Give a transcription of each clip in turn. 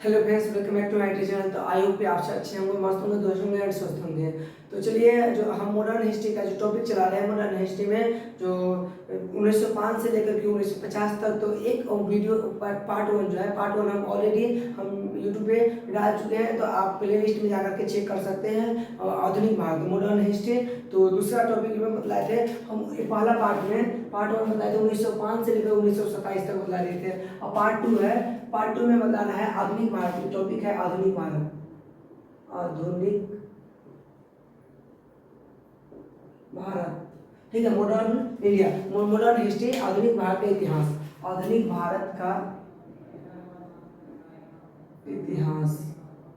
Hello friends, welcome back to my channel. तो I hope आप सब अच्छे होंगे, मस्त होंगे, दोस्त होंगे एंड स्वस्थ होंगे। तो चलिए, जो हम मॉडर्न हिस्ट्री का जो टॉपिक चला रहे हैं, मॉडर्न हिस्ट्री में जो 1905 से लेकर के 1950 तक, तो एक वीडियो पार्ट वन जो है, पार्ट वन हम ऑलरेडी यूट्यूब पे डाल चुके हैं। तो आप प्ले लिस्ट में जाकर के चेक कर सकते हैं। आधुनिक भारत मॉडर्न हिस्ट्री, तो दूसरा टॉपिक में बतलाए थे हम। पहला पार्ट वन बताए थे 1905 से लेकर 1927 तक बता रहे थे। और पार्ट टू में बताना है आधुनिक भारत। टॉपिक है आधुनिक भारत, आधुनिक भारत, ठीक है। मॉडर्न इंडिया, मॉडर्न हिस्ट्री, आधुनिक भारत का इतिहास, आधुनिक भारत का इतिहास,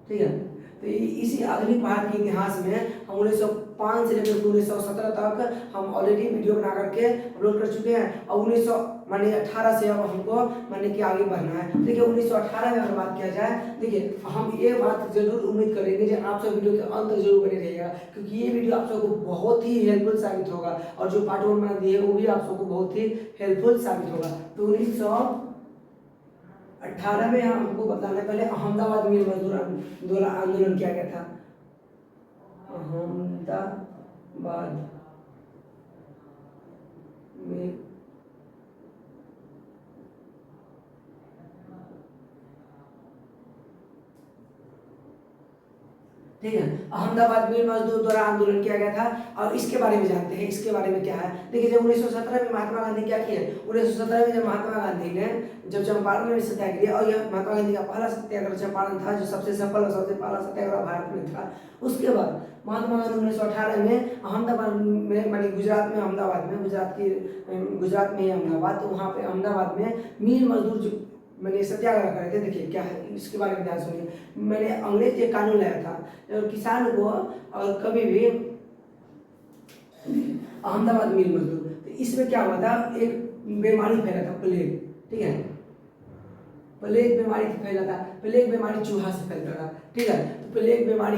ठीक है। तो इसी आधुनिक भारत के इतिहास में हम 1905 से लेकर 1917 तक हम ऑलरेडी वीडियो बना करके अपलोड कर चुके हैं। और 1918 से अब हमको कि आगे बढ़ना है। देखिए 1918 में अगर बात किया जाए, देखिए हम ये बात जरूर उम्मीद करेंगे कि आप सब वीडियो के अंत तक जरूर बने रहिएगा, क्योंकि ये वीडियो आप सबको बहुत ही हेल्पफुल साबित होगा। और जो पार्ट वन बना दिए वो भी आप सबको बहुत ही हेल्पफुल साबित होगा। तो 1918 में हमको बताना है, पहले अहमदाबाद मिल मजदूर आंदोलन किया गया था। अहमदाबाद में ठीक है, अहमदाबाद मिल मजदूर द्वारा आंदोलन किया गया था। और इसके बारे में जानते हैं, इसके बारे में क्या है। देखिए जब 1917 में महात्मा गांधी क्या किए, 1917 में जब महात्मा गांधी ने जब चंपारण में सत्याग्रह, और यह महात्मा गांधी का पहला सत्याग्रह चंपारण था, जो सबसे सफल और सबसे पहला सत्याग्रह भारत में था। उसके बाद महात्मा गांधी 1918 में अहमदाबाद में, मानी गुजरात में, अहमदाबाद में, गुजरात में अहमदाबाद, तो वहाँ पे अहमदाबाद में मिल मजदूर जो मैंने सत्याग्रह करे थे। देखिए क्या है इसके बारे में ध्यान सुनिए। मैंने अंग्रेज एक कानून लाया था, किसान को और कभी भी अहमदाबाद मिल मजदूर, तो इसमें क्या हुआ था, एक बीमारी फैला था, प्लेग, ठीक है। प्लेग बीमारी फैला था। प्लेग बीमारी चूहा से फैलता था, ठीक है। तो प्लेग बीमारी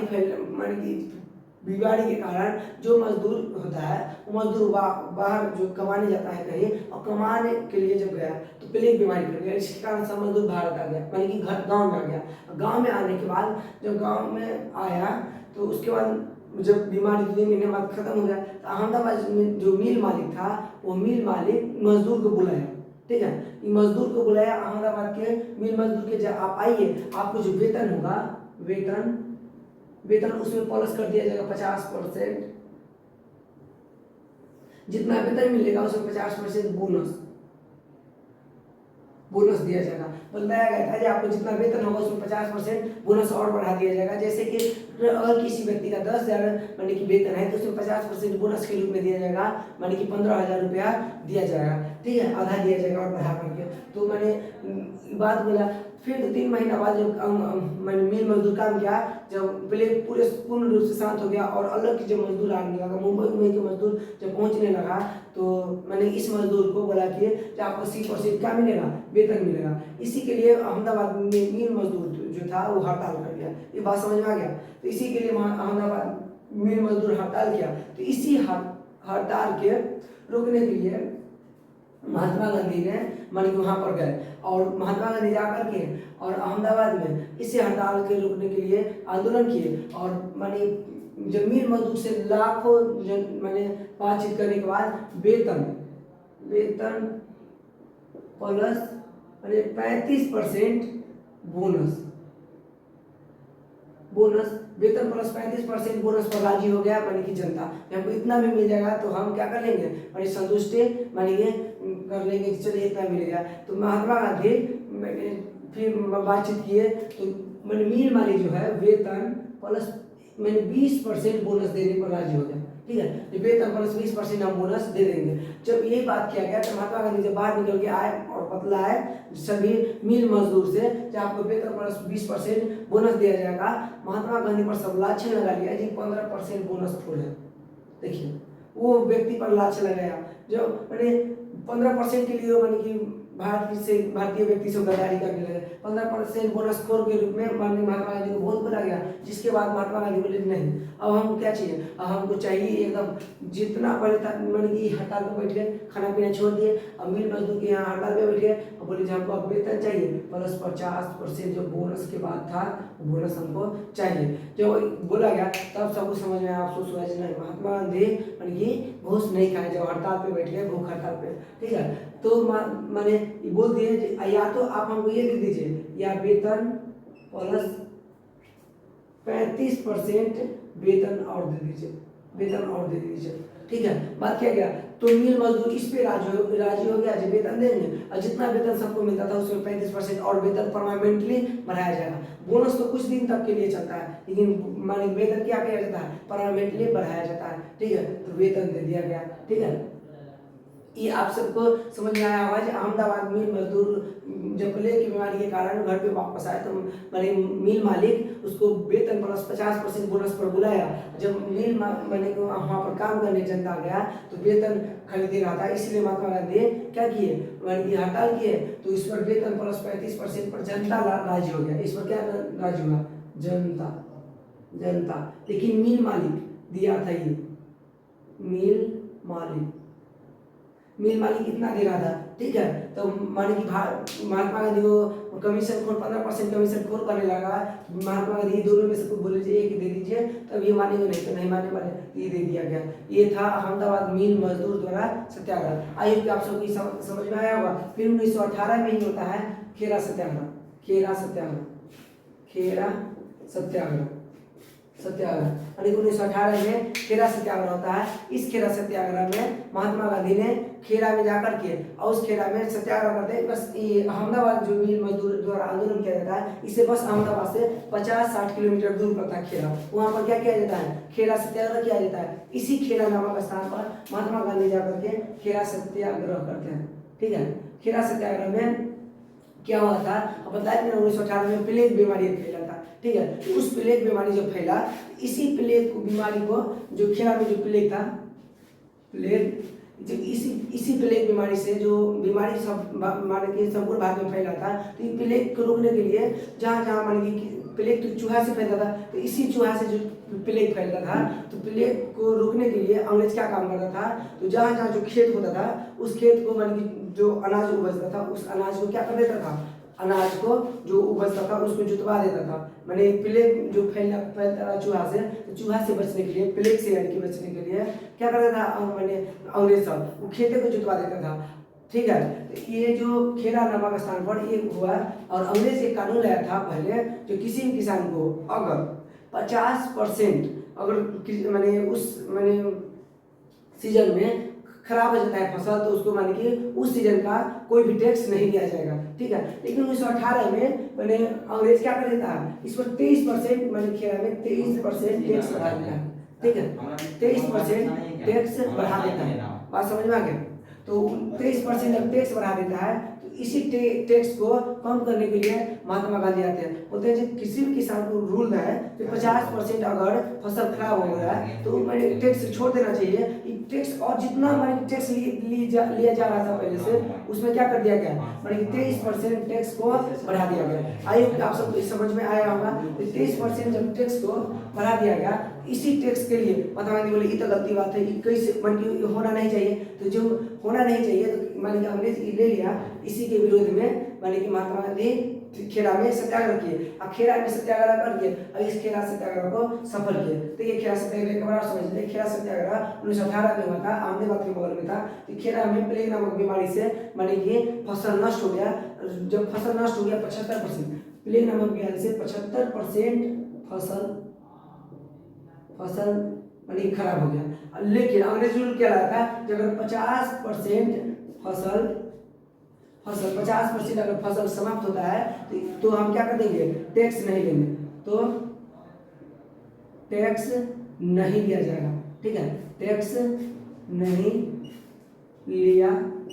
बीमारी के कारण जो मजदूर होता है, वो मजदूर बाहर जो कमाने जाता है कहीं, और कमाने के लिए जब गया तो प्लेग बीमारी फैल गया। इसके कारण सब मजदूर भारत आ गया, मानी कि घर गांव में आ गया। गांव में आने के बाद जब गांव में आया, तो उसके बाद जब बीमारी 2 महीने बाद खत्म हो गया, तो अहमदाबाद में जो मिल मालिक था, वो मिल मालिक मजदूर को बुलाया, ठीक है। मजदूर को बुलाया अहमदाबाद के मिल मजदूर के, जब आप आइए, आपको जो वेतन होगा, वेतन उसमें प्लस कर दिया जाएगा 50%। जितना वेतन मिलेगा उसमें 50% बोनस दिया जाएगा। बताया गया था कि आपको जितना वेतन होगा उसमें 50% बोनस और बढ़ा दिया जाएगा। जैसे कि अगर किसी व्यक्ति का 10,000 मानी कि वेतन है, तो उसमें 50% बोनस के रूप में दिया जाएगा, मानी कि 15,000 रुपया दिया जाएगा, ठीक है। आधा दिया जाएगा और बढ़ा करके। तो मैंने बात बोला। फिर 3 महीना बाद जब मैंने मिल मजदूर काम किया, जब प्लेग पूर्ण रूप से शांत हो गया और अलग के जो मजदूर आने लगा, मुंबई के मजदूर जब पहुंचने लगा, तो मैंने इस मजदूर को बोला कि आपको 80% क्या मिलेगा, वेतन मिलेगा। इसी के लिए अहमदाबाद में मिल मजदूर जो था वो हड़ताल कर दिया। ये बात समझ में आ गया। तो इसी के लिए अहमदाबाद मिल मजदूर हड़ताल किया। तो इसी हड़ताल के रोकने के लिए महात्मा गांधी ने मान कि वहाँ पर गए, और महात्मा गांधी जाकर के और अहमदाबाद में इसी हड़ताल के रोकने के लिए आंदोलन किए। और मानी जमीन मजदूर से लाखों मैंने बातचीत करने के बाद वेतन प्लस 35% बोनस वेतन प्लस 35% बोनस पर राजी हो गया मानी कि जनता। हमको इतना भी मिल जाएगा तो हम क्या कर लेंगे, मानी संतुष्टि मानिए कर लेंगे कि चलिए इतना मिल गया। तो महात्मा गांधी मैंने फिर बातचीत किए, तो मैंने मिल मालिक जो है वेतन प्लस मैंने 20% बोनस देने पर राजी हो गया, ठीक है। वेतन प्लस 20% हम बोनस दे देंगे। जब ये बात किया गया, तो महात्मा गांधी जब बाहर निकल के आए और बतलाए सभी मिल मजदूर से कि आपको वेतन प्लस 20% बोनस दिया जाएगा, महात्मा गांधी पर सब लाछन लगा लिया जी 15% बोनस फुल है। देखिए वो व्यक्ति पर लाछ लगाया, जो मैंने 15% के लिए मैंने कि भारतीय व्यक्ति से गद्दारी करने लगे। 15% बोनस खोर के रूप में माननीय महात्मा गांधी को बहुत बोला गया, जिसके बाद महात्मा गांधी बोले नहीं, अब हमको क्या चाहिए, अब हमको चाहिए एकदम जितना पहले था मैंने की हड़ताल पर बैठ गए, खाना पीना छोड़ दिए, अब मिल मजदूर के यहाँ हड़ताल पे बैठ गए और बोले हमको अब वेतन चाहिए प्लस 50% जो बोनस के बाद था बोनस हमको चाहिए। जब बोला गया तब सबको समझ में आया, अफसोस हुआ नहीं, महात्मा गांधी मैंने घूस नहीं खाए जब हड़ताल पे बैठ गए, भूख हड़ताल पे, ठीक है। तो मैंने बोल दिए या तो आप हमको ये दे दीजिए या वेतन प्लस 35% वेतन और दे दीजिए, वेतन और दे दीजिए, ठीक है। बात क्या गया तो मिल मजदूर इस पे राजी हो गया, जो वेतन देंगे और जितना वेतन सबको मिलता था उसमें 35% और वेतन परमानेंटली बढ़ाया जाएगा। बोनस तो कुछ दिन तक के लिए चलता है, लेकिन माने वेतन क्या किया जाता है, परमानेंटली बढ़ाया जाता है, ठीक है। तो वेतन दे दिया गया, ठीक है। ये आप सबको समझ में आया होगा। अहमदाबाद में मजदूर जब प्लेग की बीमारी के कारण घर पे वापस आए तो मैंने मिल मालिक उसको वेतन प्लस 50% बोनस पर बुलाया। जब मिल मालिक वहाँ पर काम करने जनता गया तो वेतन खाली दे रहा था, इसलिए महात्मा गांधी क्या किए, मैंने की हड़ताल किए। तो इस पर वेतन प्लस 35% पर जनता राजी हो गया। इस पर क्या राजी हुआ, जनता। लेकिन मिल मालिक दिया था, ये मिल मालिक कितना दे रहा था, ठीक है। तो माने कि महात्मा गांधी को कमीशन खोर 15% कमीशन खोर करने लगा। महात्मा गांधी दोनों में से कुछ बोले एक दे दीजिए, तब ये मानेंगे, नहीं तो नहीं मानने वाले, ये दे दिया गया। ये था अहमदाबाद मिल मजदूर द्वारा सत्याग्रह। आइए कि आप सबको समझ में आया होगा। फिर 1918 में ही होता है खेरा सत्याग्रह। 1918 में खेरा सत्याग्रह होता है। इस खेरा सत्याग्रह में महात्मा गांधी ने खेरा में जाकर के और उस खेरा में सत्याग्रह करते हैं। बस ये अहमदाबाद जो मिल मजदूर द्वारा आंदोलन किया जाता है, इसे बस अहमदाबाद से 50-60 किलोमीटर दूर पड़ता है खेरा। वहाँ पर क्या किया जाता है, खेरा सत्याग्रह किया जाता है। इसी खेरा नामक स्थान पर महात्मा गांधी जाकर के खेरा सत्याग्रह करते हैं, ठीक है। खेरा सत्याग्रह में क्या हुआ था, अब बताया 1918 में प्लेग बीमारी फैला था, ठीक है। तो उस प्लेग बीमारी जो फैला, इसी प्लेग बीमारी को जो खेरा में जो प्लेग था, इसी प्लेग बीमारी से जो बीमारी सब माने कि संपूर्ण भारत में फैला था। तो ये प्लेग को रोकने के लिए जहाँ माने कि प्लेग तो चूहा से फैलता था, तो इसी चूहा से जो प्लेग फैलता था, तो प्लेग को रोकने के लिए अंग्रेज क्या काम करता था, तो जहाँ जो खेत होता था उस खेत को माने कि जो अनाज उपजता था उस अनाज को क्या कर देता था, अनाज को जो उपजता था उसको जुतवा देता था। मैंने प्लेग जो फैलता था चूहा से, तो चूहा से बचने के लिए, प्लेग से यानी कि बचने के लिए क्या करता था मैंने अंग्रेज सब, वो खेते को जुतवा देता था, ठीक है। तो ये जो खेरा नामक स्थान पर ये हुआ और अंग्रेज एक कानून लाया था पहले, जो किसी भी किसान को अगर 50% अगर मैंने उस सीजन में खराब हो जाता है फसल, तो उसको माने कि उस सीजन का कोई भी टैक्स नहीं दिया जाएगा, ठीक है। लेकिन 1918 में मैंने अंग्रेज क्या कर देता है, इस पर 23% मैंने खेरा में 23% टैक्स बढ़ा देता है, ठीक है। 23% टैक्स बढ़ा देता है, बात समझ में आ गया। तो 23% जब टैक्स बढ़ा देता है, तो इसी टैक्स को कम करने के लिए महात्मा गांधी आते हैं, बोलते हैं कि किसी भी किसान को रूल है कि 50% अगर फसल खराब हो गया है तो मैंने टैक्स छोड़ देना चाहिए। टैक्स और जितना मैंने टैक्स लिया जा रहा था पहले से, उसमें क्या कर दिया गया, मैंने 23% टैक्स को बढ़ा दिया गया। आई होप आप सबको समझ में आया होगा। तो 23% जब टैक्स को बढ़ा दिया गया, इसी टैक्स के लिए महात्मा गांधी बोले ये तो गलती बात है, कैसे होना नहीं चाहिए। तो जो होना नहीं चाहिए तो माने कि अंग्रेज ले लिया, इसी के विरोध में माने कि महात्मा गांधी खेरा में सत्याग्रह किए। अब खेरा में सत्याग्रह करके अब इस खेरा सत्याग्रह को सफल किए। तो ये खेरा सत्याग्रह के बारे में समझ लें। खेरा सत्याग्रह 1918 में हुआ था, अहमदाबाद के बगल में था। तो खेरा में प्लेग नामक बीमारी से माने कि फसल नष्ट हो गया। जब फसल नष्ट हो गया 75%, प्लेग नामक बीमारी से 75% फसल माने खराब हो गया। लेकिन अंग्रेज रूल क्या लाया था, जब अगर 50% फसल 50% अगर फसल समाप्त होता है तो हम क्या कर देंगे, टैक्स नहीं लेंगे, तो टैक्स नहीं लिया जाएगा, ठीक है। टैक्स नहीं लिया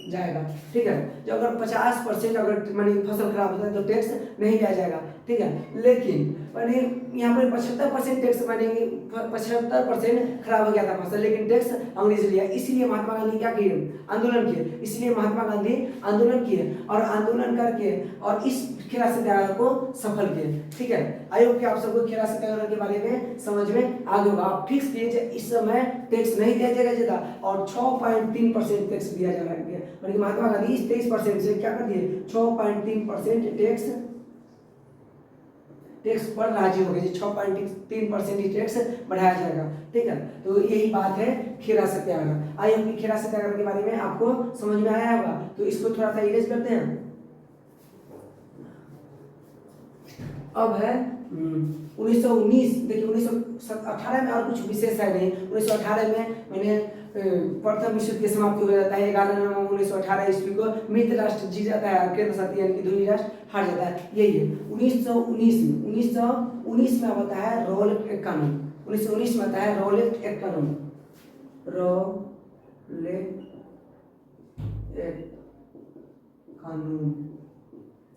जाएगा। ठीक है, जो अगर 50% अगर मानी फसल खराब होता है तो टैक्स नहीं दिया जाएगा। ठीक है, लेकिन मानी यहाँ पर 75% टैक्स मानी 75% खराब हो गया था फसल, लेकिन टैक्स अंग्रेज लिया। इसीलिए महात्मा गांधी क्या किए, आंदोलन किए। इसलिए महात्मा गांधी आंदोलन किए और आंदोलन करके और इस खेला सत्याग्रह को सफल किए। ठीक है, आयोग के आप सबको खेला सत्याग्रह के बारे में समझ में आ गया होगा। आप फिक्स कीजिए इस समय टैक्स नहीं दिया जाएगा ज्यादा और 6.3% टैक्स दिया जा रहा है। मतलब महात्मा गांधी इस 23% से क्या कर दिए, 6.3% टैक्स पर राजी हो गए। 6.3% टैक्स बढ़ाया जाएगा। ठीक है, तो यही बात है खेरा सत्याग्रह। आयोग की खेरा सत्याग्रह के बारे में आपको समझ में आया होगा, तो इसको थोड़ा सा इरेज करते हैं। अब है 1919। देखिए 1918 में और कुछ विशेष है नहीं। 1918 में मैंने प्रथम विश्व युद्ध की समाप्ति हो जाता है। 11 नवंबर 1918 ईस्वी को मित्र राष्ट्र जीत जाता है और केंद्र शासित यानी कि ध्रुवीय राष्ट्र हार जाता है। यही है 1919 में होता है रॉलेट एक्ट कानून। 1919 में आता है रॉलेट एक्ट कानून। रॉलेट एक्ट कानून।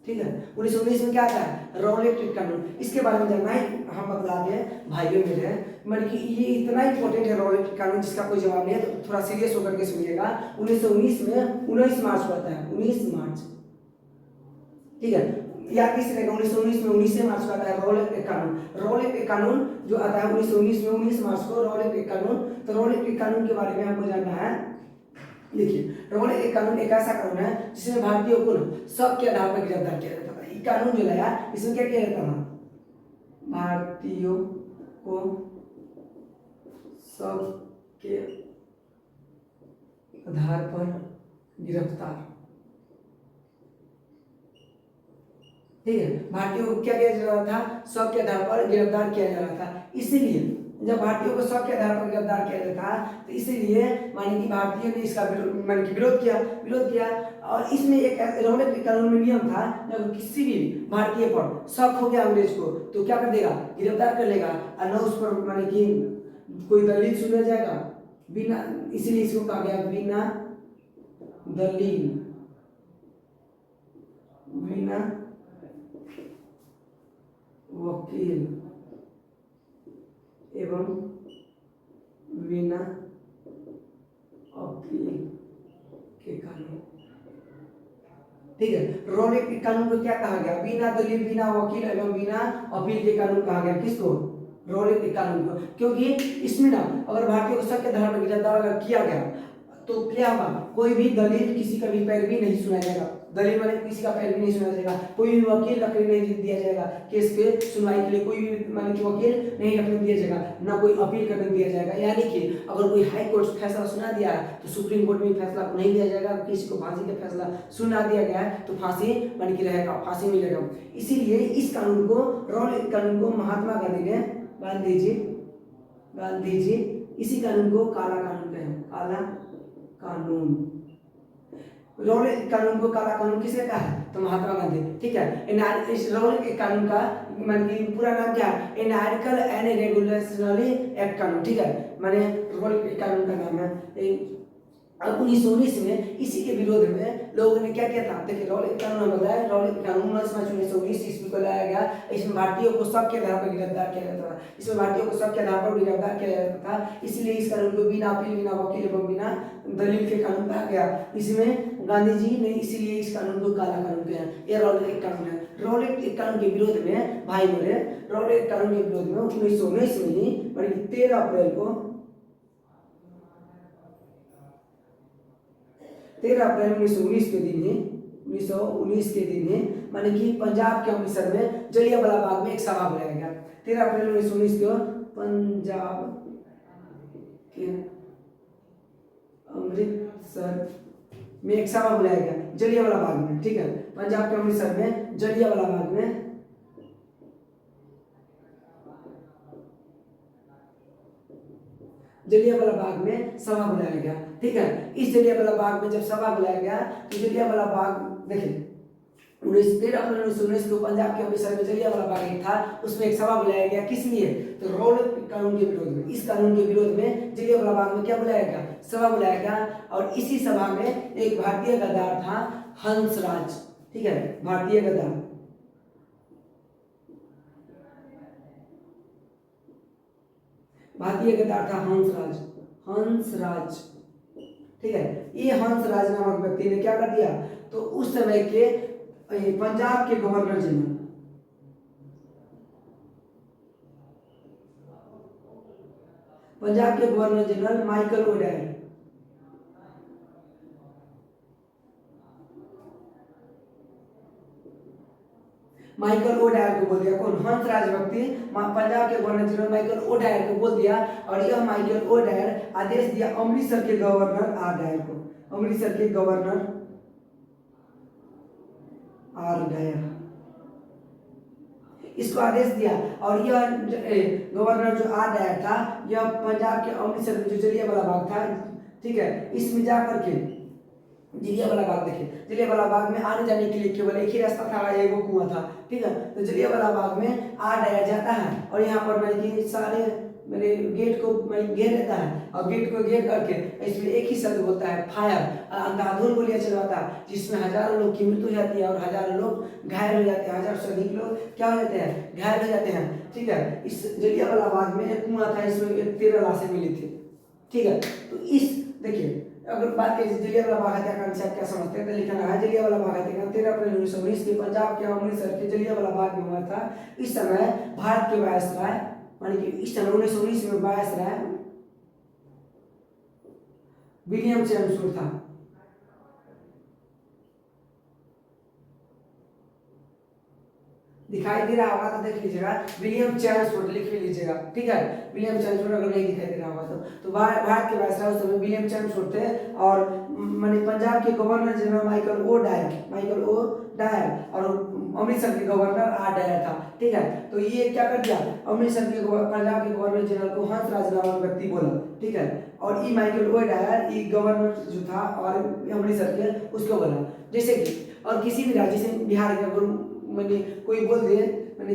ठीक है, 1919 में क्या आता है, रॉलेट एक्ट कानून। इसके बारे में जानना है हम बता दें भाइयों मेरे, मतलब कि ये इतना इंपॉर्टेंट है रॉलेट एक्ट कानून जिसका कोई जवाब नहीं है, तो थोड़ा सीरियस होकर के सुनिएगा। 1919 में 19 मार्च को आता है, 19 मार्च। ठीक है, याद किस रहेगा, 1919 में 19 मार्च को आता है रॉलेट एक्ट कानून। रॉलेट एक्ट कानून जो आता है 1919 में 19 मार्च को रॉलेट एक्ट कानून। तो रॉलेट एक्ट कानून के बारे में आपको जानना है। देखिए रॉलेट एक्ट कानून एक ऐसा कानून है जिसमें भारतीयों को शक के आधार पर गिरफ्तार किया जाता था। ये कानून जो लाया इसमें क्या किया जाता था, भारतीयों को शक के आधार पर गिरफ्तार। ठीक है, भारतीयों को क्या किया जा रहा था, शक के आधार पर गिरफ्तार किया जा रहा था। इसीलिए जब भारतीयों को शक के आधार पर गिरफ्तार किया जाता था तो इसीलिए माने कि भारतीयों ने इसका विरोध किया। और इसमें एक रॉलेट एक्ट कानून में नियम था, जब किसी भी भारतीय पर शक हो गया अंग्रेज को तो क्या कर देगा, गिरफ्तार कर लेगा और न उस पर माने कि कोई दलील सुना जाएगा बिना, इसीलिए इसको कहा गया बिना दलील, बिना वकील एवं बिना अपील के कानून। ठीक है, रॉलेट के कानून को क्या कहा गया, बिना दलील, बिना वकील एवं बिना अपील के कानून कहा गया। किसको, रॉलेट के कानून को। क्योंकि इसमें ना अगर भारतीयों को शक के आधार पर गिरफ्तार किया गया तो क्या होगा, कोई भी दलील किसी का भी पैरवी नहीं सुना जाएगा। दलील वाले किसी का पैरवी नहीं सुना जाएगा, कोई भी वकील रखने नहीं दिया जाएगा, केस के सुनवाई के लिए कोई भी माने कि वकील नहीं रखने दिया जाएगा, ना कोई अपील करने दिया जाएगा। यानी कि अगर कोई हाई कोर्ट फैसला सुना दिया है तो सुप्रीम कोर्ट में फैसला नहीं दिया जाएगा। किसी को फांसी का फैसला सुना दिया गया है तो फांसी माने कि रहेगा, फांसी मिलेगा। इसीलिए इस कानून को, रॉलेट कानून को महात्मा गांधी ने, गांधी जी इसी कानून को काला कानून कहे, काला कानून। रॉलेट कानून को काला कानून किसने कहा है, तो महात्मा गांधी। ठीक है, इस रॉलेट कानून का माने पूरा नाम क्या है, एनार्किकल एंड रेगुलेशनरी एक्ट कानून। ठीक है, माने रॉलेट कानून का नाम है। अब 1919 में इसी के विरोध में लोगों ने क्या किया था, देखिए रॉलेट कानून बताया, रॉलेट कानून 19 मार्च 1919 ईस्वी को लाया गया। इसमें भारतीयों को शक के आधार पर गिरफ्तार किया जाता था। इसमें भारतीयों को शक के आधार पर गिरफ्तार किया जाता था। इसलिए इस कानून को बिना अपील, बिना वकील एवं बिना दलील के कानून कहा गया। इसमें गांधी जी ने इसीलिए इस कानून को काला कानून कहा। यह रॉलेट कानून है। रॉलेट कानून के विरोध में भाई बोले, रॉलेट कानून के विरोध में 1919 में ही 13 अप्रैल को 13 अप्रैल 1919 के दिन ही 1919 के दिन ही माने कि पंजाब के अमृतसर में जलियांवाला बाग में एक सभा बुलाया गया। 13 अप्रैल 1919 को पंजाब के अमृतसर में एक सभा बुलाया गया जलियांवाला बाग में। ठीक है, पंजाब के अमृतसर में जलियांवाला बाग में जलियांवाला बाग में सभा बुलाया गया। ठीक है, इस जलियांवाला बाग में जब सभा बुलाया गया तो जलियांवाला बाग देखिए 13 अप्रैल 1919 को पंजाब के अमृतसर में जलियांवाला बाग था, उसमें एक सभा बुलाया गया। किस लिए? तो रॉलेट कानून के विरोध में। इस कानून के विरोध में जलियांवाला बाग में क्या बुलाया गया? सभा बुलाया गया। और इसी सभा में एक भारतीय गद्दार था, हंसराज। ठीक है, भारतीय गद्दार, भारतीय गद्दार था हंसराज, हंसराज। ठीक है, ये हंसराज नामक व्यक्ति ने क्या कर दिया? तो उस समय के पंजाब के गवर्नर जनरल, पंजाब के governor general Michael O'Dwyer, Michael O'Dwyer को बोल दिया। कौन? हंसराज व्यक्ति पंजाब के गवर्नर जनरल माइकल ओडायर को बोल दिया। और यह माइकल ओडायर आदेश दिया अमृतसर के गवर्नर आरडायर को, अमृतसर के गवर्नर आरडायर, इसको आदेश दिया। और यह गवर्नर जो आरडायर था, यह पंजाब के अमृतसर में जो जलियांवाला बाग था, ठीक है, इसमें जाकर के जलियांवाला बाग, देखिए जलियांवाला बाग में आने जाने के लिए केवल एक ही रास्ता था, एक वो कुआं था। ठीक है, तो जलियांवाला बाग में आरडायर जाता है और यहाँ पर मैंने कि सारे मैंने गेट को घेर लेता है। और गेट को घेर करके इसमें एक ही शब्द बोलता है, फायर। अंधाधुंध गोलियां चलवाता है, जिसमें हजारों लोग की मृत्यु हो जाती है और हजारों लोग घायल हो जाते हैं। 1000 से अधिक लोग क्या हो जाते हैं? घायल हो जाते हैं। ठीक है, इस जलियांवाला बाग में एक कुआं था, इसमें 13 लाशें मिली थी। ठीक है, तो इस देखिए अगर बात करें जलियांवाला बाग हत्याकांड से आप क्या समझते हैं, तो लिखा है जलियांवाला बाग हत्याकांड 13 अप्रैल 1919 के पंजाब के अमृतसर के जलियांवाला बाग में हुआ था। इस समय भारत के वायसराय, मानी कि इस समय 1919 में वायसराय विलियम चैमस्फोर्ड था। दिखाई दे रहा होगा तो देख लीजिएगा, विलियम चैमस्फोर्ड लिख लीजिएगा। ठीक है, विलियम चैमस्फोर्ड अगर नहीं दिखाई दे रहा होगा तो भारत के वायसराय उस समय विलियम चैमस्फोर्ड थे। और माने पंजाब के governor general Michael O'Dwyer और अमृतसर के गवर्नर आरडायर था। ठीक है, तो ये क्या कर दिया? अमृतसर के पंजाब के गवर्नर जनरल को हंसराज नामक व्यक्ति बोला। ठीक है, और ई माइकल ओ डायर ई गवर्नर जो था और अमृतसर के, उसको बोला। जैसे कि और किसी भी राज्य से बिहार के अगर मैंने कोई बोल दे मैंने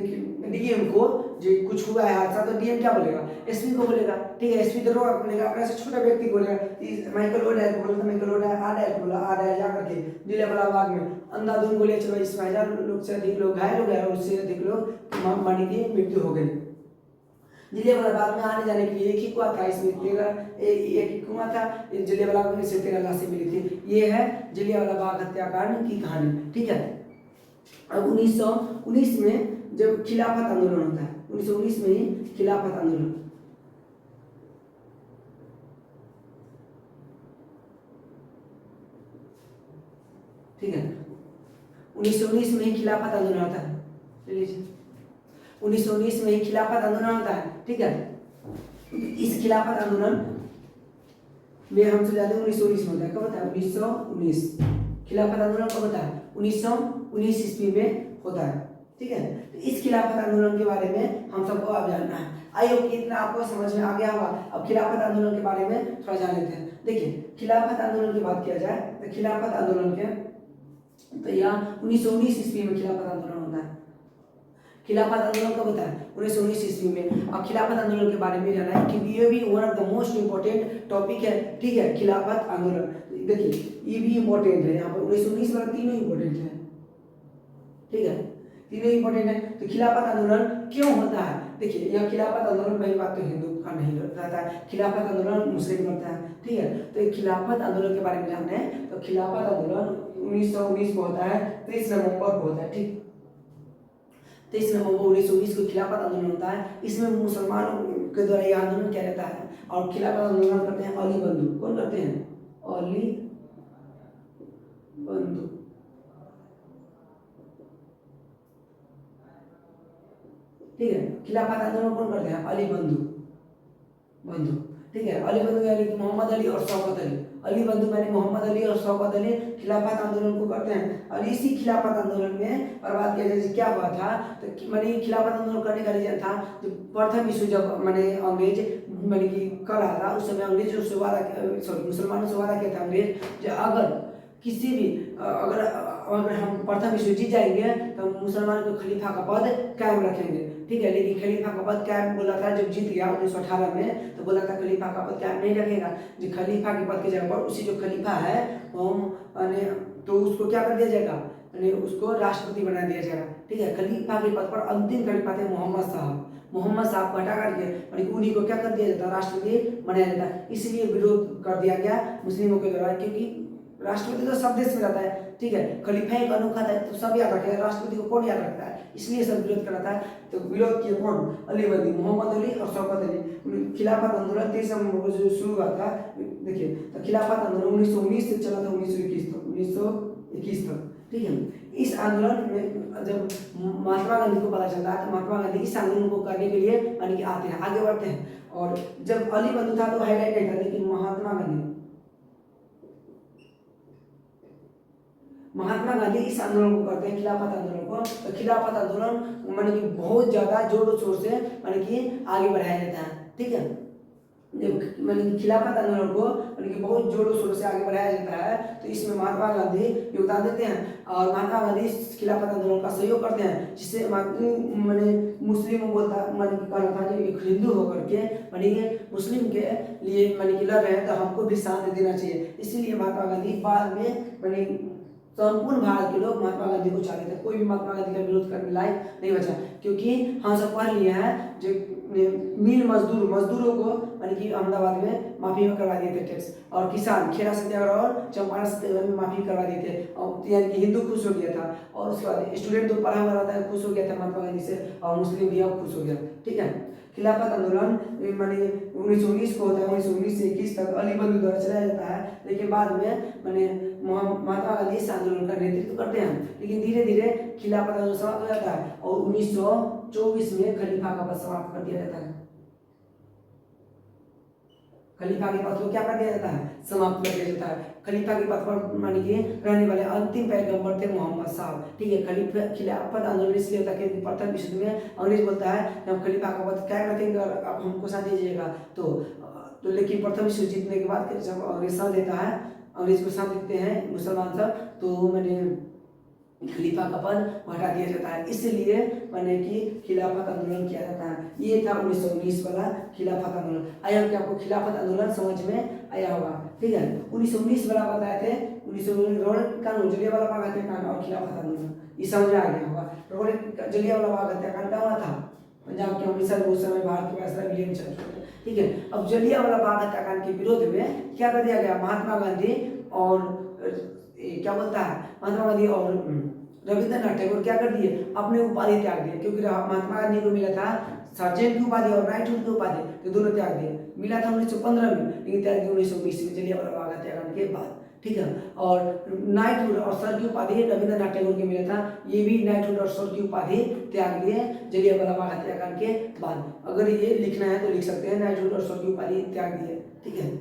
डीएम को जो कुछ हुआ है हादसा, तो डीएम क्या बोलेगा? एसपी को बोलेगा। ठीक है, एसपी दरोगा बोलेगा, अपने से छोटा व्यक्ति बोलेगा। माइकल ओडायर को बोला, माइकल ओडायर आरडायर को बोला। आरडायर जाकर के जलियांवाला बाग में अंधाधुंध गोलियां चलाई, इसमें 1000 लोग से अधिक लोग घायल हो गए और उससे अधिक लोग मानी की मृत्यु हो गई। जलियांवाला बाग में आने जाने के लिए एक ही कुआं था, इसमें 13 एक कुआं था। जलियांवाला बाग में से 13 लाशें मिली थी। ये है जलियांवाला बाग हत्याकांड की कहानी। ठीक है, अब 1919 में जब खिलाफत आंदोलन होता है, 1919 में ही खिलाफत आंदोलन, ठीक है, 1919 में ही खिलाफत आंदोलन होता है। 1919 में ही खिलाफत आंदोलन होता है। ठीक है, इस खिलाफत आंदोलन में हम चले जाते हैं 1919 में होता है। कब होता है? 1919। खिलाफत आंदोलन कब होता है? 1919 ईस्वी में होता है। ठीक है, तो इस खिलाफत आंदोलन के बारे में हम सबको अब जानना है। आई होप कि इतना आपको समझ में आ गया होगा। अब खिलाफत आंदोलन के बारे में थोड़ा जान लेते हैं। देखिए, खिलाफत आंदोलन की बात किया जाए तो खिलाफत आंदोलन के तो यहाँ 1919 ईस्वी में खिलाफत आंदोलन होता है। खिलाफत आंदोलन कब होता है? 1919 ईस्वी में। अब खिलाफत आंदोलन के बारे में जाना है कि ये भी one of the most important topic है। ठीक है, खिलाफत आंदोलन देखिए ये भी इंपॉर्टेंट है। यहाँ पर 1919 वाला तीनों इंपॉर्टेंट है। ठीक है, तीनों इंपॉर्टेंट है। तो खिलाफत आंदोलन क्यों होता है? देखिए, यह खिलाफत आंदोलन पहली बात तो हिंदू का नहीं रहता है, खिलाफत आंदोलन मुस्लिम करता है। ठीक है, तो खिलाफत आंदोलन के बारे में जानते हैं। तो खिलाफत आंदोलन 1919 को होता है, 23 नवंबर को होता है। ठीक, 23 नवंबर 1919 को खिलाफत आंदोलन होता है। इसमें मुसलमानों के द्वारा यह आंदोलन किया जाता है और खिलाफत आंदोलन करते हैं अली बंधु। कौन करते हैं? अली बंधु। ठीक है, खिलाफत आंदोलन कौन करते हैं? अली बंधु। ठीक है, अली बंधु यानी कि मोहम्मद अली और शौकत अली। अली बंधु यानी मोहम्मद अली और शौकत अली खिलाफत आंदोलन को करते हैं। और इसी खिलाफत आंदोलन में और बात किया जाए क्या हुआ था, तो मैंने खिलाफत आंदोलन करने का रीजन था जो प्रथम विश्व जब मैंने अंग्रेज मैंने कि कर रहा था, उस समय अंग्रेजों से वादा, सॉरी मुसलमानों से वादा किया था अंग्रेज, जो अगर किसी भी अगर अगर हम प्रथम विश्व जीत जाएंगे तो मुसलमान को खलीफा का पद कायम रखेंगे, ठीक है। लेकिन खलीफा का पद कायम बोला था जब जीत गया 1918 में, तो बोला था खलीफा का पद कायम नहीं रखेगा, जो खलीफा के पद की जगह पर उसी जो खलीफा है वो तो उसको क्या कर दिया जाएगा, उसको राष्ट्रपति बना दिया जाएगा, ठीक है। खलीफा के पद पर अंतिम खलीफा थे मोहम्मद साहब। मोहम्मद साहब को हटा करके उन्हीं को क्या कर दिया जाता, राष्ट्रपति बनाया जाता। इसलिए विरोध कर दिया गया मुस्लिमों के द्वारा, क्योंकि राष्ट्रपति तो सब देश में रहता है, ठीक है। खलीफा एक अनोखा था तो सब याद रखेगा, राष्ट्रपति को कौन याद रखता है, इसलिए सब विरोध कर रहा था। तो विरोध किए कौन, अली बंदी, मोहम्मद अली और शौकत अली। खिलाफत आंदोलन 23 नवंबर को जो शुरू हुआ था, देखिए, तो खिलाफत आंदोलन 1919 से चला था 1921 तक, ठीक है। इस आंदोलन में जब महात्मा गांधी को पता चलता है तो महात्मा गांधी इस आंदोलन को करने के लिए यानी कि आते हैं, आगे बढ़ते हैं। और जब अली बंधु था तो हाईलाइट नहीं था, लेकिन महात्मा गांधी इस आंदोलन को करते हैं, खिलाफत आंदोलन को। तो खिलाफत आंदोलन माने कि बहुत ज्यादा जोर शोर से माने कि आगे बढ़ाया जाता है, ठीक है। जब माने कि खिलाफत आंदोलन को माने कि बहुत जोरों शोरों से आगे बढ़ाया जाता है, तो इसमें महात्मा गांधी योगदान देते हैं और महात्मा गांधी इस खिलाफत आंदोलन का सहयोग करते हैं, जिससे माने मुस्लिम बोलता माने कि कहना था जो एक हिंदू होकर के माने कि मुस्लिम के लिए माने कि लड़ रहे हैं तो हमको भी साथ देना चाहिए। इसीलिए महात्मा गांधी बाद में माने संपूर्ण भारत के लोग महात्मा गांधी को चाहते थे, कोई भी महात्मा गांधी का विरोध करने लायक नहीं बचा, क्योंकि हम सब पढ़ लिए हैं जो मिल मजदूरों को यानी कि अहमदाबाद में माफी करवा दिए थे टैक्स, और किसान खेड़ा सत्याग्रह और चंपारण सत्याग्रह में माफी करवा दिए थे, और यानी कि हिंदू खुश हो गया था। और उसके बाद स्टूडेंट तो पढ़ा हुआ रहता है, खुश हो गया था महात्मा गांधी से, और मुस्लिम भी अब खुश हो गया, ठीक है। खिलाफत आंदोलन माने 1919 को होता है, 1919 से 21 तक अली बंधु द्वारा चलाया जाता है, लेकिन बाद में माने महात्मा गांधी इस आंदोलन का नेतृत्व करते हैं। लेकिन धीरे धीरे खिलाफत आंदोलन समाप्त हो जाता है और 1924 में खलीफा का पद समाप्त कर दिया जाता है। खलीफा के पद को क्या कर दिया जाता है, समाप्त कर दिया जाता है। खलीफा के पद पर माने कि रहने वाले अंतिम पैगंबर थे मोहम्मद साहब, ठीक है। खिलाफत आंदोलन इसलिए होता है कि प्रथम विश्व में अंग्रेज बोलता है जब खलीफा का पद क्या रखेंगे और आप हमको साथ दीजिएगा, तो लेकिन प्रथम विश्व जीतने के बाद जब अंग्रेज साथ देता है, अंग्रेज को साथ देते हैं मुसलमान सब, तो मैंने खलीफा का पद हटा दिया जाता है। इसलिए मैंने कि खिलाफत आंदोलन किया जाता है। ये था 1919 वाला खिलाफत आंदोलन। आया कि आपको खिलाफत आंदोलन समझ में आया होगा, ठीक है। 1919 वाला बताए थे, 1919 रोड कानून जलियांवाला बाग हत्याकांड और खिलाफत आंदोलन, ये समझ में आ गया होगा। रोड जलियांवाला बाग हत्याकांड क्या हुआ था, पंजाब के अमृतसर उस समय भारत के वायसराय विलियम चल रहे थे, ठीक है। अब जलियांवाला बाग हत्याकांड के विरोध में क्या कर दिया गया, महात्मा गांधी और क्या बोलता है, महात्मा गांधी और रविंद्रनाथ टैगोर क्या कर दिए, अपने उपाधि त्याग दिए, क्योंकि महात्मा गांधी को मिला था सर्जेंट की उपाधि और नाइटहुड की उपाधि, तो दोनों त्याग दिए। मिला था 1915 में, लेकिन त्याग दिया 1920 में जलियांवाला बाग हत्याकांड के बाद, ठीक है। और नाइटहुड और सर की उपाधि रविंद्रनाथ टैगोर के मिला था, ये भी नाइटहुड और सर की उपाधि त्याग दिए जलियांवाला बाग हत्याकांड के बाद। अगर ये लिखना है तो लिख सकते हैं, नाइटहुड और सर की उपाधि त्याग दिए, ठीक है।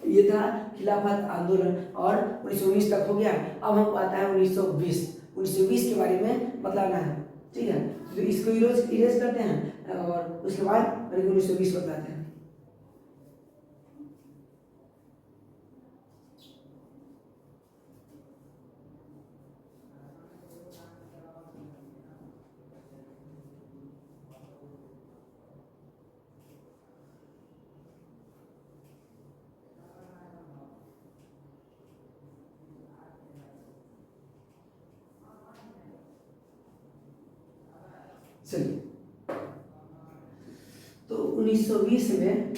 ये था खिलाफत आंदोलन और 1919 तक हो गया। अब हमको आता है 1920 के बारे में बतलाना है, ठीक है। तो इसको इरेज करते हैं और उसके बाद 1920 बताते हैं। चलिए, तो 1920 में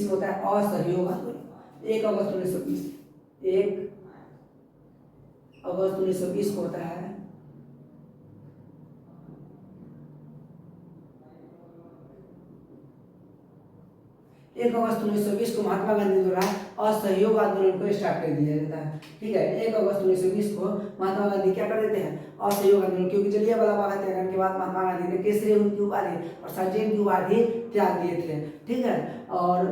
होता है असहयोग आंदोलन। 1 अगस्त 1920 को होता है एक अगस्त 1920 को महात्मा गांधी द्वारा असहयोग आंदोलन को स्टार्ट कर दिया जाता है, ठीक है। 1 अगस्त 1920 को महात्मा गांधी क्या कर देते हैं, असहयोग आंदोलन, क्योंकि जलियांवाला बाग हत्याकांड के बाद महात्मा गांधी ने केसरी की उपाधि और सर्जेंट की उपाधि त्याग दिए थे, ठीक है। और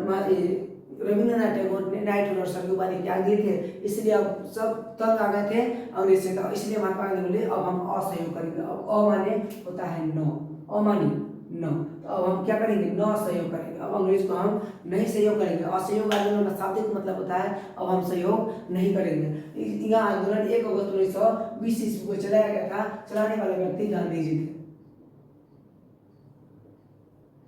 रविंद्रनाथ टैगोर ने नाइटहुड और सर की उपाधि त्याग दिए थे, इसलिए अब सब तंग आ गए थे अंग्रेज से, इसलिए महात्मा गांधी बोले अब हम असहयोग करेंगे। अब अ माने होता है नो, अमानी न। तो अब हम क्या करेंगे, न सहयोग करेंगे। अब अंग्रेज को हम नहीं सहयोग करेंगे। असहयोग आंदोलन का शाब्दिक मतलब होता है अब हम सहयोग नहीं करेंगे। यह आंदोलन 1 अगस्त 1920 ईस्वी को चलाया गया था। चलाने वाले व्यक्ति गांधी जी थे।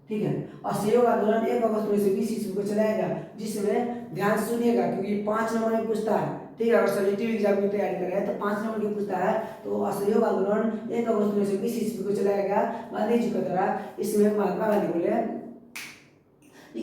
ठीक है, असहयोग आंदोलन 1 अगस्त 1920 ईस्वी को चलाया गया, जिसमें ध्यान से सुनिएगा क्योंकि 5 नंबर में पूछता है। ठीक है, अगर सब्जेक्टिव एग्जाम की तैयारी कर रहे हैं तो 5 नंबर की पूछता है। तो असहयोग आंदोलन 1 अगस्त 1920 ईस्वी को चलाया गया गांधी जी के द्वारा। इसमें महात्मा गांधी बोले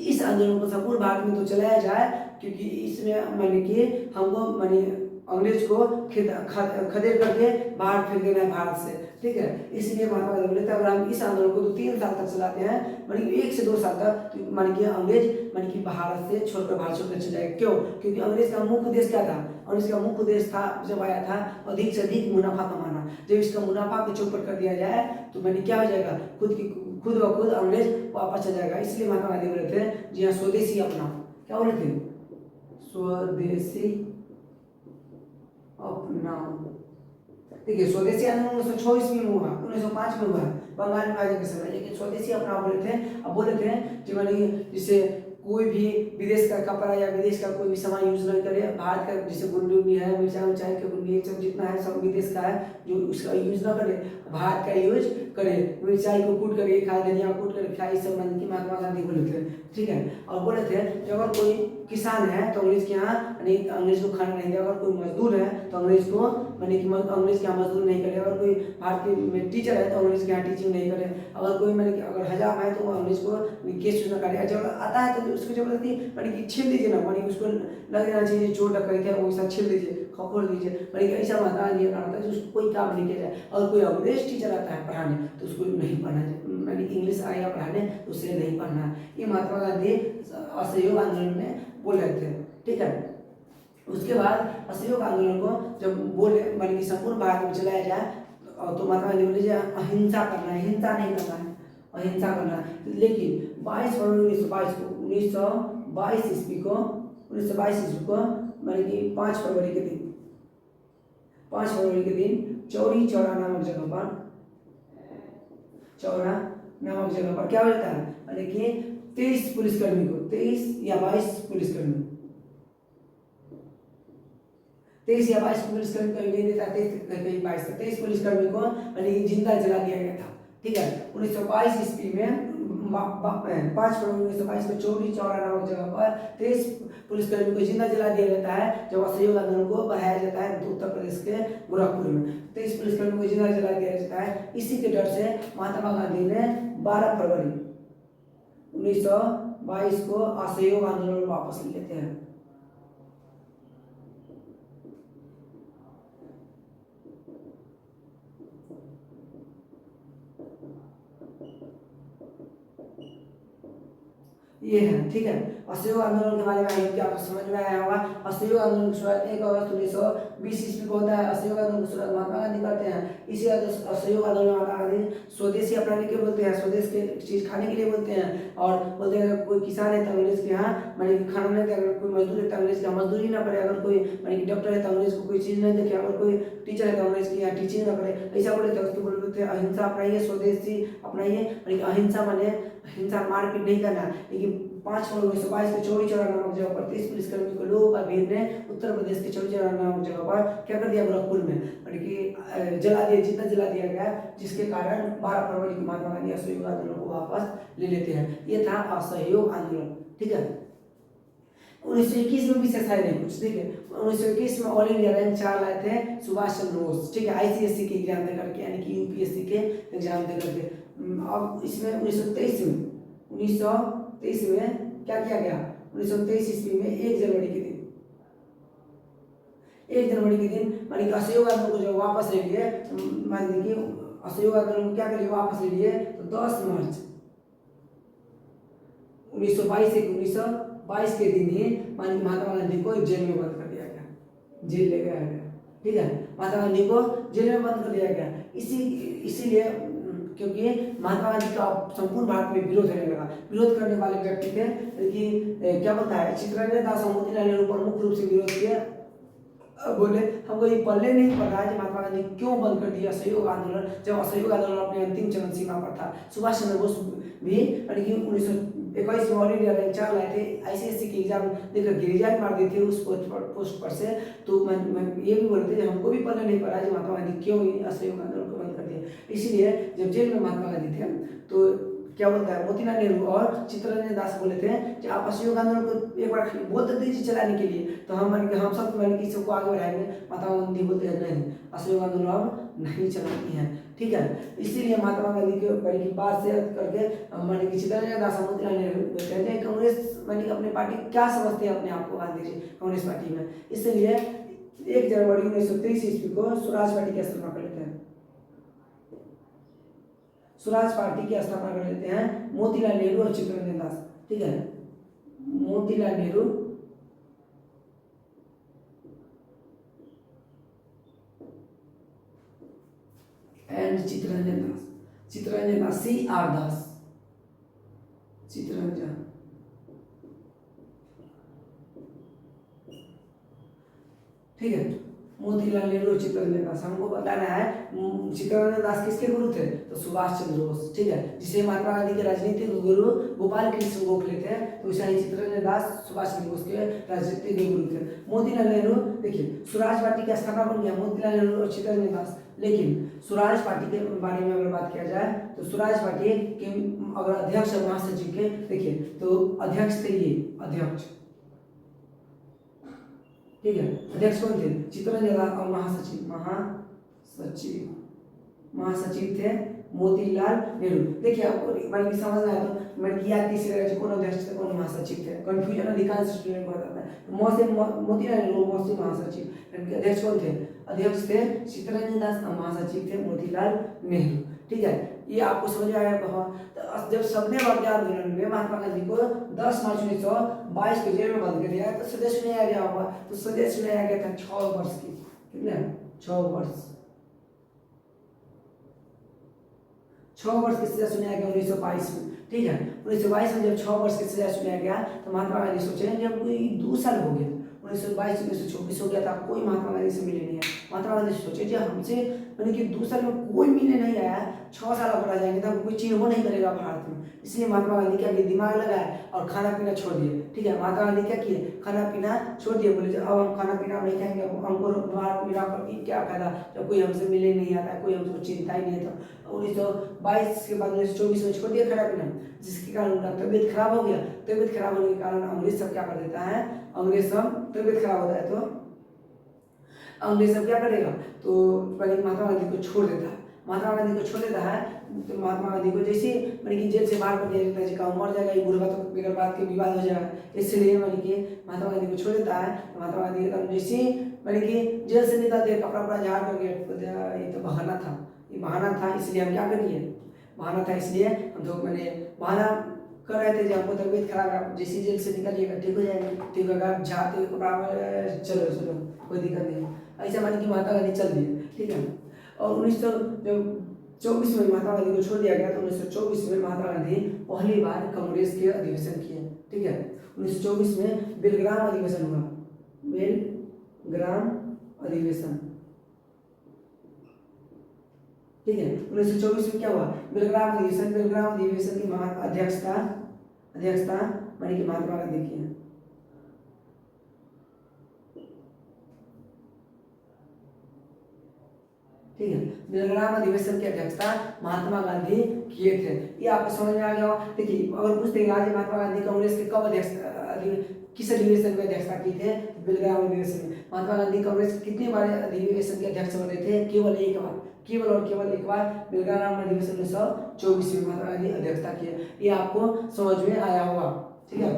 इस आंदोलन को संपूर्ण भारत में तो चलाया जाए, क्योंकि इसमें माने कि हमको माने अंग्रेज को खदेड़ करके बाहर फेंक देना है भारत से। ठीक है, इसलिए महात्मा गांधी बोले थे अगर हम इस आंदोलन को 2-3 साल तक चलाते हैं, माने 1 से 2 साल तक, तो माने कि अंग्रेज माने कि भारत से छोड़कर बाहर छोड़कर चले जाएगा। क्यों? क्योंकि अंग्रेज का मुख्य उद्देश्य क्या था? अंग्रेज का मुख्य उद्देश्य था जब आया था अधिक से अधिक मुनाफा कमाना। जब इसका मुनाफा को चौपट कर दिया जाए तो माने क्या हो जाएगा, खुद ब खुद अंग्रेज वापस चल जाएगा। इसलिए महात्मा गांधी बोले थे जी हाँ स्वदेशी अपनाओ। क्या बोले थे? स्वदेशी अपनाओ। देखिए स्वदेशी आंदोलन 1924 में हुआ, 1905 में हुआ बंगाल विभाजन के समय, लेकिन स्वदेशी अपनाओ बोले थे। अब बोले थे कि माने जिससे कोई भी विदेश का कपड़ा या विदेश का कोई भी सामान यूज नहीं करे। भारत का जैसे गुंडी उंडी है, मिर्चा उर्चाई के गुंडी सब जितना है सब विदेश का है, जो उसका यूज ना करे, भारत का यूज करे। मिर्चाई को कूट करके खाए, धनिया कूट करके खाए, सब महात्मा गांधी बोले थे। ठीक है, और बोले थे कि अगर कोई किसान है तो अंग्रेज के यहाँ अंग्रेज को खाना नहीं दे। अगर कोई मजदूर है तो अंग्रेज को माने कि अंग्रेज के यहाँ मजदूर नहीं करे। अगर कोई भारतीय में टीचर है तो अंग्रेज के यहाँ टीचिंग नहीं करे। अगर कोई माने कि अगर हजाम है तो वो अंग्रेज को केस चूज न करे। जब आता है तो उसको जबरदस्ती माने कि छील दीजिए ना, माने उसको लग जाना चाहिए चोट टक्कर थे वो ऐसा छील दीजिए, खखोल दीजिए, माने कि ऐसा महात्मा गांधी का होता है उसको कोई काम नहीं किया जाए। अगर कोई अंग्रेज टीचर आता है पढ़ाने तो उसको नहीं पढ़ना है, माने इंग्लिश आएगा पढ़ाने तो उसे नहीं पढ़ना है। ये महात्मा गांधी असहयोग आंदोलन में बोल रहे थे। ठीक है, उसके बाद असहयोग आंदोलन को जब बोले माने कि संपूर्ण भारत में चलाया जाए तो महात्मा गांधी बोले अहिंसा करना है, हिंसा नहीं करना है, अहिंसा करना है। लेकिन 22 फरवरी 1922 ईस्वी को 1922 ईस्वी को माने कि 5 फरवरी के दिन चौरी चौरा नामक जगह पर क्या होता है, माने कि 23 पुलिसकर्मी को 23 या 22 पुलिसकर्मी 23 या 22 पुलिसकर्मी को नहीं देता, 23 पुलिसकर्मी को माने जिंदा जला दिया गया था। ठीक है, 1922 ईस्वी में 5 फरवरी 1922 को चौरी चौरा नामक जगह पर 23 पुलिसकर्मी को जिंदा जला दिया जाता है। जब असहयोग आंदोलन को बढ़ाया जाता है उत्तर प्रदेश के गोरखपुर में 23 पुलिसकर्मी को जिंदा जला दिया जाता है। इसी के डर से महात्मा गांधी ने 12 फरवरी 1922 को असहयोग आंदोलन वापस ले लेते हैं। ये है। ठीक है, असहयोग आंदोलन के बारे में क्या समझ में आया होगा। असहयोग आंदोलन की शुरुआत 1 अगस्त 1920 ईस्वी को होता है। असहयोग आंदोलन की शुरुआत महात्मा गांधी करते हैं। इसी असहयोग आंदोलन महात्मा गांधी स्वदेशी अपनाने के बोलते हैं, स्वदेश के चीज खाने के लिए बोलते हैं। और बोलते हैं अगर कोई किसान है तो अंग्रेज के यहाँ माने कि खाना नहीं दे, अगर कोई मजदूर है तो अंग्रेज के यहाँ मजदूरी ना करे, अगर कोई माने कि डॉक्टर है तो अंग्रेज को कोई चीज नहीं देखे, अगर कोई टीचर है तो अंग्रेज के यहाँ टीचिंग ना करे। ऐसा बोले थे। उसके बोलते हैं अहिंसा अपनाइए, स्वदेशी अपनाइए, माने अहिंसा माने हिंसा मारपीट नहीं करना। लेकिन 5 फरवरी 1922 को चौरी चौरा नामक जगह पर 30 पुलिसकर्मी को लोगों का भीड़ ने उत्तर प्रदेश के चौरी चौरा नामक जगह पर क्या कर दिया, गोरखपुर में माने कि जला दिया, जितना जला दिया गया, जिसके कारण 12 फरवरी को महात्मा गांधी असहयोग आंदोलन को वापस ले लेते हैं। ये था असहयोग आंदोलन। ठीक है, 1921 में विशेष है नहीं कुछ। ठीक है, 1921 में ऑल इंडिया रैंक 4 लाए थे सुभाष चंद्र बोस। ठीक है, ICSE के एग्जाम दे करके, यानी कि UPSC के एग्जाम दे करके। अब इसमें 1923 में क्या किया गया, 1923 ईस्वी में 1 जनवरी के दिन मानी कि असहयोग आंदोलन को जो वापस ले लिए, मान लीजिए असहयोग आंदोलन को क्या करिए वापस ले लिए, तो 10 मार्च 1922 के दिन ही मानी महात्मा गांधी को जेल में बंद कर दिया गया, जेल ले गया गया। ठीक है, महात्मा गांधी को जेल में बंद कर दिया गया। इसीलिए क्योंकि महात्मा गांधी का संपूर्ण भारत में विरोध होने लगा। विरोध करने वाले व्यक्ति थे कि क्या बोलता है, चित्तरंजन दास और मोतीलाल नेहरू प्रमुख रूप से विरोध किए। बोले हमको ये पल्ले नहीं पड़ रहा है कि महात्मा गांधी क्यों बंद कर दिया असहयोग आंदोलन, जब असहयोग आंदोलन अपने अंतिम चरण सीमा पर था। सुभाष चंद्र बोस भी 1921 में ऑल इंडिया रैंक 4 लाए थे, ICSE की एग्जाम देकर रिजाइन मार दिए थे उस पोस्ट पर से। तो मैं ये भी बोलते थे हमको भी पल्ले नहीं पड़ा कि महात्मा गांधी क्यों असहयोग आंदोलन को बंद कर दिया। इसीलिए जब जेल में महात्मा गांधी थे तो क्या बोलता है मोतीलाल नेहरू और चित्तरंजन दास बोले थे कि आप असहयोग आंदोलन को एक बार बोल तो दीजिए चलाने के लिए, तो हम सब सबको आगे बढ़ाएंगे। महात्मा गांधी बोलते हैं नहीं, असहयोग आंदोलन अब नहीं चलाती है, ठीक है। इसीलिए महात्मा गांधी के बड़ी की बात से करके मैंने कि चित्तरंजन दास मोतीलाल नेहरू बोलते हैं कांग्रेस मैंने अपनी पार्टी क्या समझते हैं अपने आप को गांधी जी कांग्रेस पार्टी में। इसलिए 1 जनवरी 1923 ईस्वी को स्वराज पार्टी की स्थापना कर लेते हैं। स्वराज पार्टी की स्थापना कर लेते हैं मोतीलाल नेहरू और चित्तरंजन दास, ठीक है। मोतीलाल नेहरू एंड चित्तरंजन दास, चित्तरंजन दास CR दास, चित्तरंजन, ठीक है। मोतीलाल नेहरू चित्तरंजन दास, हमको बताना है चित्तरंजन दास किसके गुरु थे, तो सुभाष चंद्र बोस, ठीक है। जिसे महात्मा गांधी के राजनीतिक गुरु गोपाल कृष्ण गोखले थे, तो वैसे ही चित्तरंजन दास सुभाष चंद्र बोस के राजनीतिक गुरु थे। मोतीलाल नेहरू देखिए स्वराज पार्टी की स्थापना कौन किया, मोतीलाल नेहरू और चित्तरंजन दास। लेकिन स्वराज पार्टी के बारे में अगर बात किया जाए तो स्वराज पार्टी के अगर अध्यक्ष और महासचिव के देखिए तो अध्यक्ष थे ये अध्यक्ष, ठीक है। अध्यक्ष कौन थे, चित्तरंजन दास और महासचिव थे मोतीलाल नेहरू। देखिए आपको मैंने समझना है तो मैंने किया तीसरे कौन अध्यक्ष थे कौन महासचिव थे, कंफ्यूजन अधिकांश स्टूडेंट को होता है। तो मोतीलाल नेहरू मौसी महासचिव, अध्यक्ष कौन थे, अध्यक्ष थे चित्तरंजन दास और महासचिव थे मोतीलाल नेहरू, ठीक है। ये आपको समझ में आया बहुत। तो जब सबने वर्ग आंदोलन में महात्मा गांधी को 10 मार्च 1922 को जेल में बंद कर दिया तो सजा सुनाया गया होगा, तो सजा सुनाया गया था 6 वर्ष की, कितने 6 वर्ष, 6 वर्ष की सजा सुनाया गया 1922 में, ठीक है। 1922 में जब 6 वर्ष की सजा सुनाया गया तो महात्मा गांधी सोचे जब कोई 2 साल हो गया 1922 1924 हो गया था, कोई महात्मा गांधी से मिले नहीं है। महात्मा गांधी सोचे जब हमसे मैंने कि 2 साल में कोई मिलने नहीं आया, 6 साल और आ जाएंगे तो कोई चिन्ह हो नहीं करेगा भारत में। इसलिए महात्मा गांधी क्या किए, दिमाग लगाए और खाना पीना छोड़ दिए, ठीक है। महात्मा गांधी क्या किए, खाना पीना छोड़ दिए, बोले अब हम खाना पीना नहीं खाएंगे, हमको भारत में रह क्या फायदा जब कोई हमसे मिलने नहीं आता, कोई हमसे चिंता ही नहीं है। तो 1922 के बाद 1924 में छोड़ दिया खाना पीना, जिसके कारण उनका तबियत खराब हो गया। तबियत खराब होने के कारण अंग्रेज सब क्या कर देता है, अंग्रेज सब तबियत खराब होता है तो अंग्रेज सब क्या करेगा, तो पहले महात्मा गांधी को छोड़ देता है। महात्मा गांधी को छोड़ देता है तो महात्मा गांधी को जैसे मैंने कि जेल से बाहर कर दिया जाता है, जिसका मर जाएगा ये बुढ़वा तो बेगर बात के विवाद हो जाएगा, इसलिए मैंने कि महात्मा गांधी को छोड़ देता है। तो महात्मा गांधी जैसे मैंने कि जेल से निकलते कपड़ा वपड़ा झाड़ करके, ये तो बहाना था, ये बहाना था, इसलिए हम क्या करिए, बहाना था इसलिए हम तो मैंने बहाना कर रहे थे जब हमको तबियत खराब है, जैसे जेल से निकलिएगा ठीक हो जाएंगे, ठीक होगा जाते चलो चलो कोई दिक्कत नहीं, ऐसा मानी कि महात्मा गांधी चल दिए, ठीक है। और 1924 में महात्मा गांधी को छोड़ दिया गया तो 1924 में महात्मा गांधी पहली बार कांग्रेस के अधिवेशन किए, ठीक है। 1924 में बेलग्राम अधिवेशन हुआ, बेलग्राम अधिवेशन, ठीक है। 1924 में क्या हुआ, बेलग्राम अधिवेशन, बेलग्राम अधिवेशन की अध्यक्षता मानी कि महात्मा गांधी की है, ठीक है। बेलग्राम अधिवेशन की अध्यक्षता महात्मा गांधी किए थे, ये आपको समझ में आ गया होगा। देखिए अगर पूछते हैं आज महात्मा गांधी कांग्रेस के कब किस अधिवेशन में अध्यक्षता की थे, बेलग्राम अधिवेशन में। महात्मा गांधी कांग्रेस के कितने बार अधिवेशन के अध्यक्ष बने थे, केवल एक बार, केवल और केवल एक बार बेलग्राम अधिवेशन 1924 में महात्मा गांधी अध्यक्षता किए, ये आपको समझ में आया होगा, ठीक है।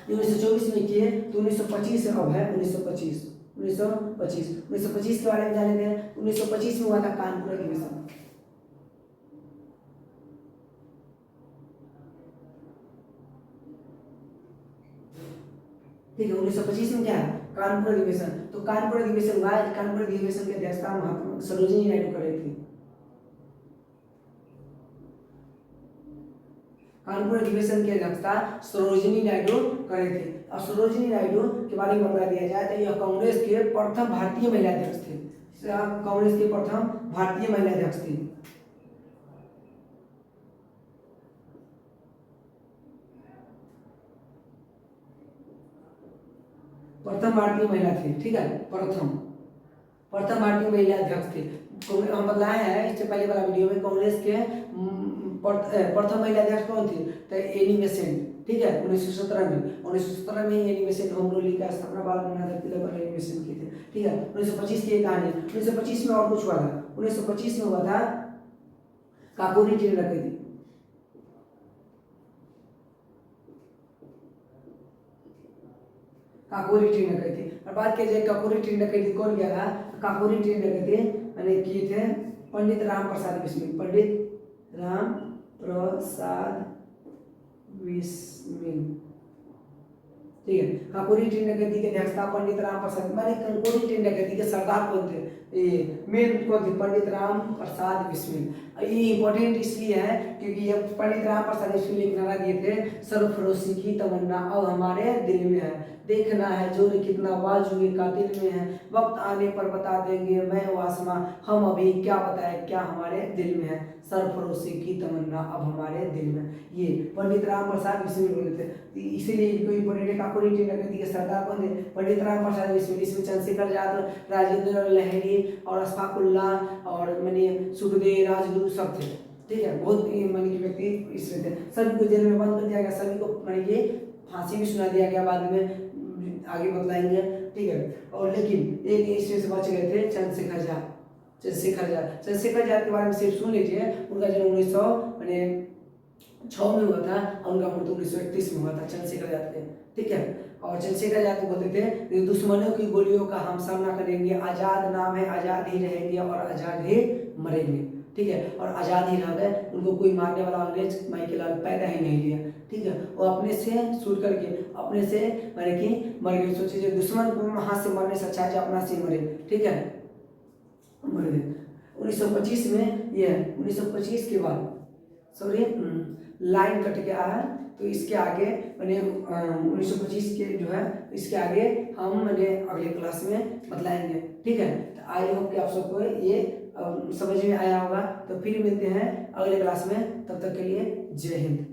1924 में किए तो 1925 अब है 1925 के बारे में जान लेते हैं। 1925 में हुआ था कानपुर अधिवेशन, ठीक है। 1925 में क्या है, कानपुर अधिवेशन। तो कानपुर अधिवेशन हुआ, कानपुर अधिवेशन की अध्यक्षता महात्मा सरोजिनी नायडू कर रही थी। कानपुर अधिवेशन की अध्यक्षता सरोजिनी नायडू कर रहे थे। और सरोजिनी नायडू के बारे में बता दिया जाए तो यह कांग्रेस के प्रथम भारतीय महिला अध्यक्ष थे। कांग्रेस के प्रथम भारतीय महिला अध्यक्ष थी। प्रथम भारतीय महिला थी, ठीक है, प्रथम भारतीय महिला अध्यक्ष थे। हम बताए हैं इससे पहले वाला वीडियो में कांग्रेस के प्रथम महिला अध्यक्ष कौन थे, तो एनी बेसेंट, ठीक है, 1917 में Annie Besant home rule league का स्थापना बाल गंगाधर तिलक और एनी बेसेंट की थे, ठीक है। 1925 की कहानी, 1925 में और कुछ हुआ था। 1925 में हुआ था काकोरी ट्रेन रखी थी, काकोरी ट्रेन रखी थी। और बात किया जाए काकोरी ट्रेन रखी थी कौन किया था, काकोरी ट्रेन रखी थी मैंने किए थे पंडित राम प्रसाद बिस्मिल, पंडित राम प्रसाद बिस्मिल, ठीक है। काकोरी ट्रेन डकैती के अध्यक्षता पंडित राम प्रसाद, मैंने काकोरी ट्रेन डकैती के सरदार कौन थे, ये मेन कौन थे, पंडित राम प्रसाद बिस्मिल। ये इंपॉर्टेंट इसलिए है क्योंकि ये पंडित राम प्रसाद बिस्मिल एक नारा दिए थे, सरफरोशी की तमन्ना अब हमारे दिल में है, देखना है जोर कितना बाजुए का दिल में है, वक्त आने पर बता देंगे मैं वो आसमां, हम अभी क्या बताएं क्या हमारे दिल में है, सरफरोशी की तमन्ना अब हमारे दिल में। ये पंडित राम प्रसाद बिस्मिल बोले थे, इसीलिए इनको इंपॉर्टेंट काकोरी ट्रेन डकैती के सरदार कौन थे, पंडित राम प्रसाद बिस्मिल। इसमें चंद्रशेखर आजाद, राजेंद्र लहरी और अशफाकुल्लाह और मैंने सुखदेव राजगुरु सब थे, ठीक है। बहुत मानी के व्यक्ति इसमें थे। सभी को जेल में बंद कर दिया गया, सभी को मानी कि फांसी भी सुना दिया गया, बाद में आगे बतलाएंगे, ठीक है। और लेकिन एक इसमें से बच गए थे चंद्रशेखर आजाद। चंद्रशेखर आजाद के बारे में सिर्फ सुन लीजिए, उनका जन्म 1906 में हुआ था और उनका मृत्यु 1931 में हुआ था चंद्रशेखर आजाद के, ठीक है। और चंद्रशेखर आजाद को बोलते थे दुश्मनों की गोलियों का हम सामना करेंगे, आजाद नाम है, आजाद ही रहेंगे और आजाद ही मरेंगे, ठीक है। और आजाद ही रह गए, उनको कोई मारने वाला अंग्रेज माई के लाल पैदा ही नहीं लिया, ठीक है। वो अपने से शूट करके अपने से माने कि मर गए। सोचिए दुश्मन को हाथ से मरने से अच्छा है अपना से मरे, ठीक है, मर गए। 1925 में ये 1925 के बाद सॉरी लाइन कट के आया, तो इसके आगे मैंने 1925 के जो है इसके आगे हम मैंने अगले क्लास में बतलाएंगे, ठीक है। तो आई होप कि आप सबको ये समझ में आया होगा। तो फिर मिलते हैं अगले क्लास में, तब तक के लिए जय हिंद।